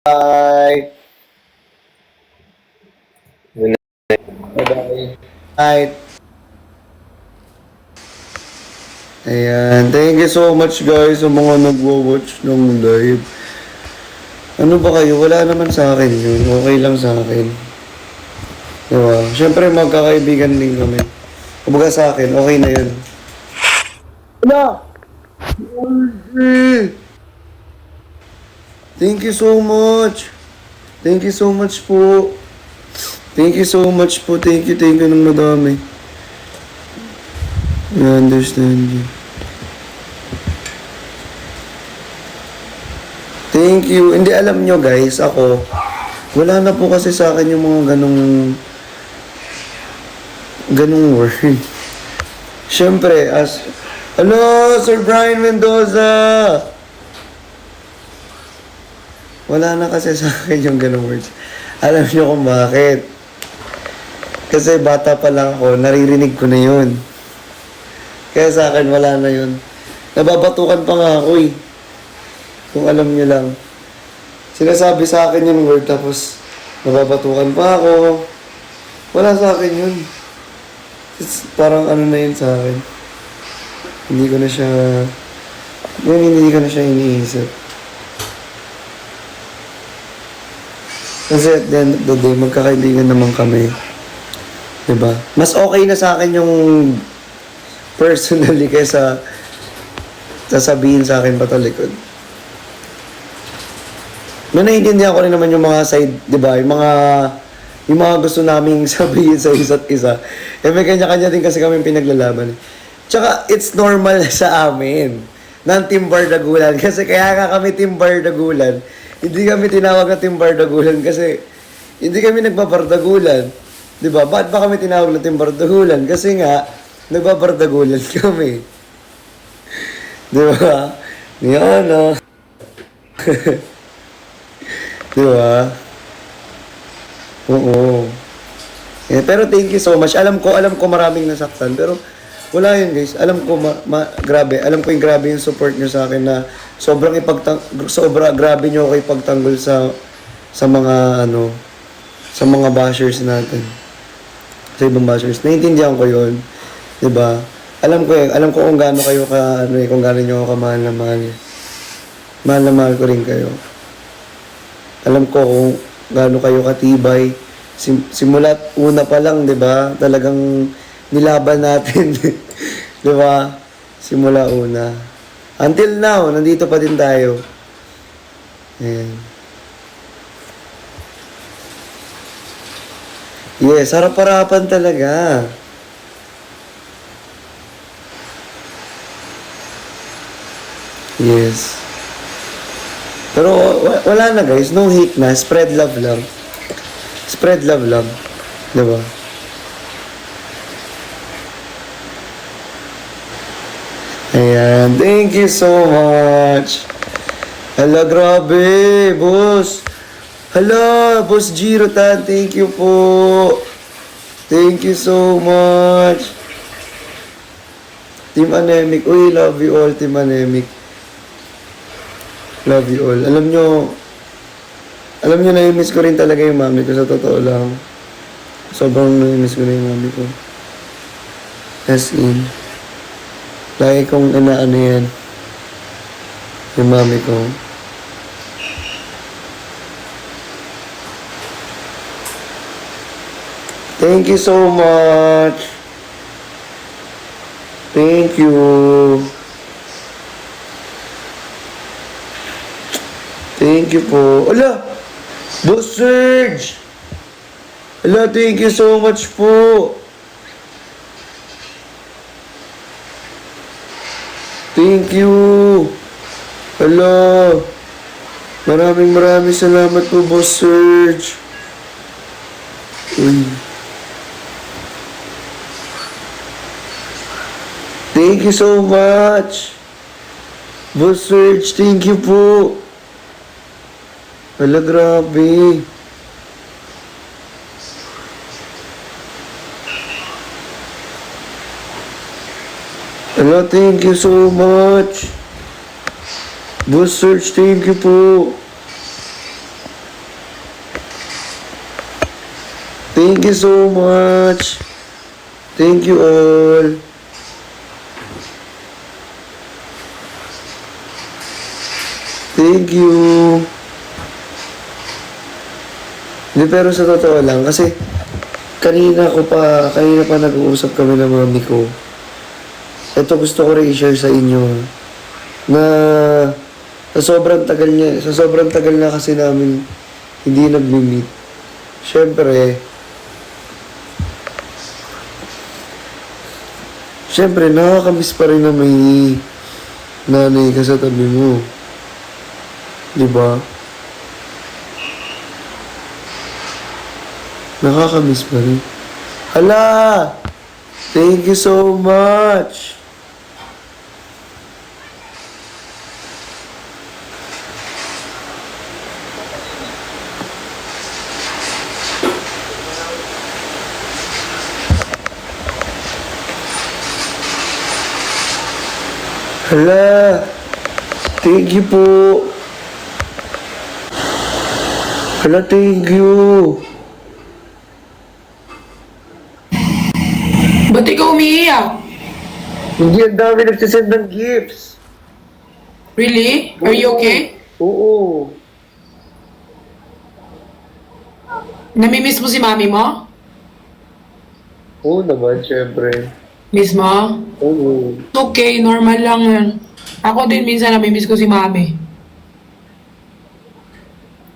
Bye. Bye-bye. Night. Ayan. Thank you so much guys sa mga nagwo-watch ng live. Ano ba kayo? Wala naman sa akin yun. Okay lang sa akin. Diba? Siyempre magkakaibigan din kami. Kumbaga sa akin, okay na yun. Wala! Thank you so much. Thank you so much po. Thank you so much po. Thank you ng madami. I understand you. Thank you. Hindi alam nyo guys, ako, wala na po kasi sa akin yung mga ganong word. Siyempre, hello, Sir Brian Mendoza! Wala na kasi sa akin yung ganong words. Alam nyo kung bakit. Kasi bata pa lang ako, naririnig ko na yun. Kaya sa akin, wala na yun. Nababatukan pa nga ako eh. Kung alam nyo lang. Sinasabi sa akin yung word, tapos nababatukan pa ako. Wala sa akin yun. It's parang ano na yun sa akin. Hindi ko na siya iniisip. Kasi at the end of the day, magkakaibigan naman kami. Diba? Mas okay na sa akin yung personally kaysa sasabihin sa akin patalikod. Naiintindihan ko rin naman yung mga side, di ba? Yung mga gusto naming sabihin sa isa't isa. Eh, may kanya-kanya din kasi kami pinaglalaban. Tsaka, it's normal sa amin ng Team Bardagulan. Kasi kaya nga kami Team Bardagulan. Hindi kami tinawag na Team Bardagulan kasi hindi kami nagbabardagulan. Di ba? Ba't ba kami tinawag na Team Bardagulan? Kasi nga, nagbabardagulan kami. Di ba? Yan, no? Di ba? Oo. Yeah, pero thank you so much. Alam ko maraming nasaktan. Pero wala yun guys. Alam ko, grabe. Alam ko yung grabe yung support nyo sa akin na sobra grabe nyo ako ipagtanggol sa mga sa mga bashers natin. Sa ibang bashers. Naiintindihan ko yun. Diba? Alam ko kung gaano kayo kung gaano nyo ako kamahal na mahal. Mahal na mahal ko rin kayo. Alam ko kung gaano kayo katibay. Simula't una pa lang, 'di ba? Talagang nilaban natin. 'Di ba? Simula una. Until now, nandito pa din tayo. Ayan. Yes, harap-harapan talaga. Yes. Pero wala na guys, no hate na, spread love lang. Spread love lang. Diba? Ayan, thank you so much. Hala, grabe, boss. Hala, boss Giro Tan, thank you po. Thank you so much. Team Anemic, uy, love you all, Team Anemic. Love you all. Alam nyo, na-miss ko rin talaga yung mami ko sa totoo lang. Sobrang na-miss ko na yung mami ko. As in, lagi kong inaano yan. Yung mami ko. Thank you so much. Thank you. Thank you po. Ala! Boss Serge! Ala, thank you so much po. Thank you. Ala. Maraming salamat po, Boss Serge. Uy. Thank you so much. Boss Serge, thank you po. Hala, grabe. Hala, thank you so much. Boss Search, thank you po. Thank you so much. Thank you all. Thank you. Hindi, pero sa totoo lang, kasi kanina pa nag-uusap kami ng mami ko. Ito gusto ko rin i-share sa inyo na sa sobrang tagal na kasi namin hindi nag-meet. Siyempre, nakakamiss pa rin na may nanay ka sa tabi mo. Di ba? Nakakamiss pa rin. Hala! Thank you so much! Hala! Thank you po! Hala, thank you! Ba't ikaw umiiyak? Hindi, ang dami nagsisend ng gifts. Really? Are you okay? Oo. Namimiss mo si mami mo? Oo naman, syempre. Miss mo? Oo. Okay, normal lang yan. Ako din minsan namimiss ko si mami.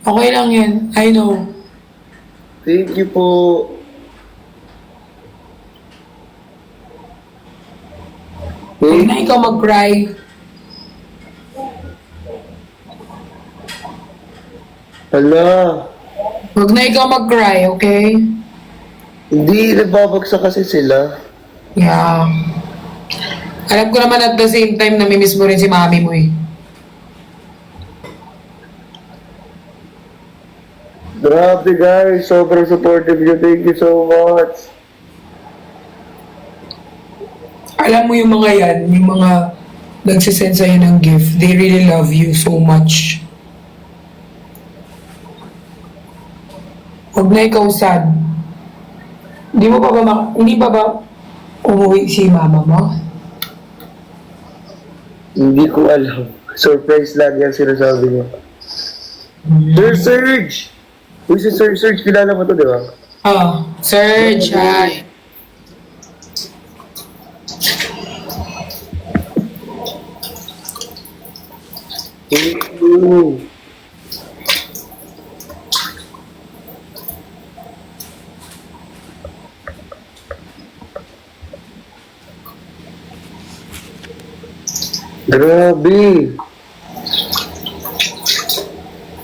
Okay lang yan. I know. Thank you po. Huwag na ikaw mag-cry. Hala. Huwag na ikaw mag-cry, okay? Hindi, nagbabagsak kasi sila. Yeah. Alam ko naman at the same time namimiss mo rin si mami mo eh. Grabe guys, sobrang supportive nyo. Thank you so much. Alam mo yung mga yan, yung mga nagsisend sa'yo ng gift, they really love you so much. Huwag na ikaw sad. Hindi ba umuwi si mama mo? Hindi ko alam. Surprise lang yan sinasabi niya. Sir Serge! Uy, si Sir Serge, kilala mo to, di ba? Oh, Serge, hi. Thank you. Grabe.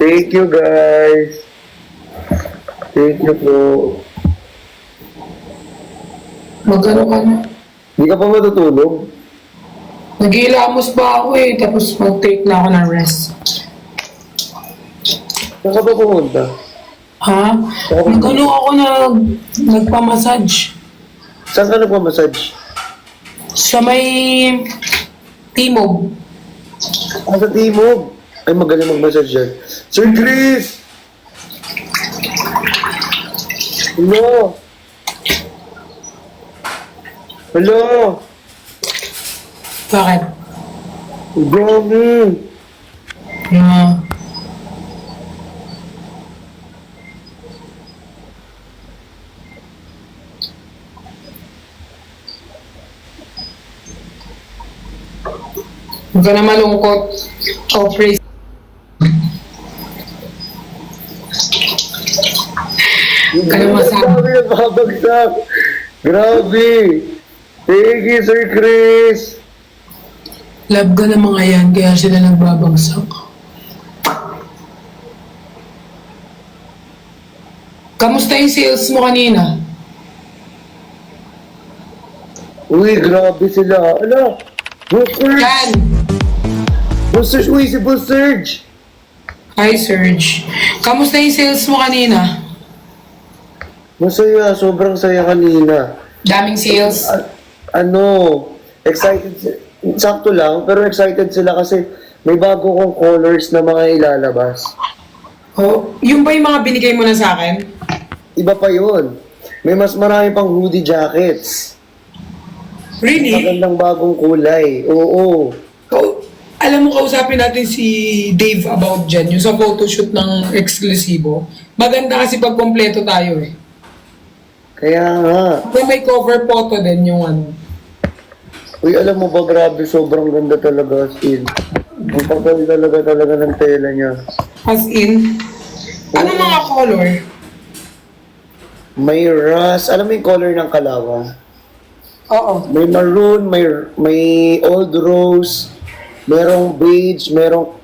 Thank you guys. Thank you po. Magano ka na? Hindi ka pa matutulog? Nag-iilamos pa ako eh, tapos mag-take na ako ng rest. Saan ka ba pumunta? Ha? Nag-ano ako nagpamassage. Saan ka nagpamassage? Sa may Timog. Sa Timog. Ay, magaling mag-massage yan. Sir Chris! Hello? Hello? Bakit? Grabe! Yeah. Huwag ka na malungkot. Oh, praise. Ka na masabi. Grabe, nababagsak! Grabe! Thank you, Sir Chris! Love ka ng mga yan, kaya sila nagbabagsak. Kamusta yung sales mo kanina? Uy, grabe sila. Ano? Boss Serge! Yan! Boss Serge! Uy, si Boss Serge! Hi, Serge. Kamusta yung sales mo kanina? Masaya, sobrang saya kanina. Daming sales? Excited, sakto lang, pero excited sila kasi may bago kong colors na mga ilalabas. Oh, yung ba yung mga binigay mo na sa akin? Iba pa yun. May mas marami pang hoodie jackets. Really? Magandang bagong kulay. Oo. Alam mo, kausapin natin si Dave about dyan, yung sa photoshoot ng eksklusibo. Maganda kasi pag kompleto tayo eh. Kaya nga. Kung may cover photo din yung ano. Uy, alam mo ba, grabe, sobrang ganda talaga, as in. Ang pagkal talaga ng tela niya. As in, ano mga color? May rust, alam mo yung color ng kalawang? Oo. May maroon, may old rose, merong beige, merong...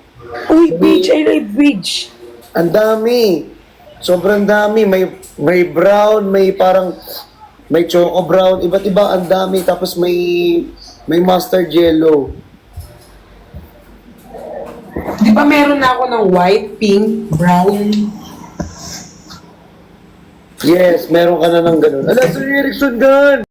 Uy, beige. I like beige. Ang dami. Sobrang dami. May brown, may parang... May choco brown, iba't iba, ang dami. Tapos may mustard yellow. Di ba meron na ako ng white, pink, brown? Yes, meron ka na ng ganun. Ala, Sir Erickson, gan!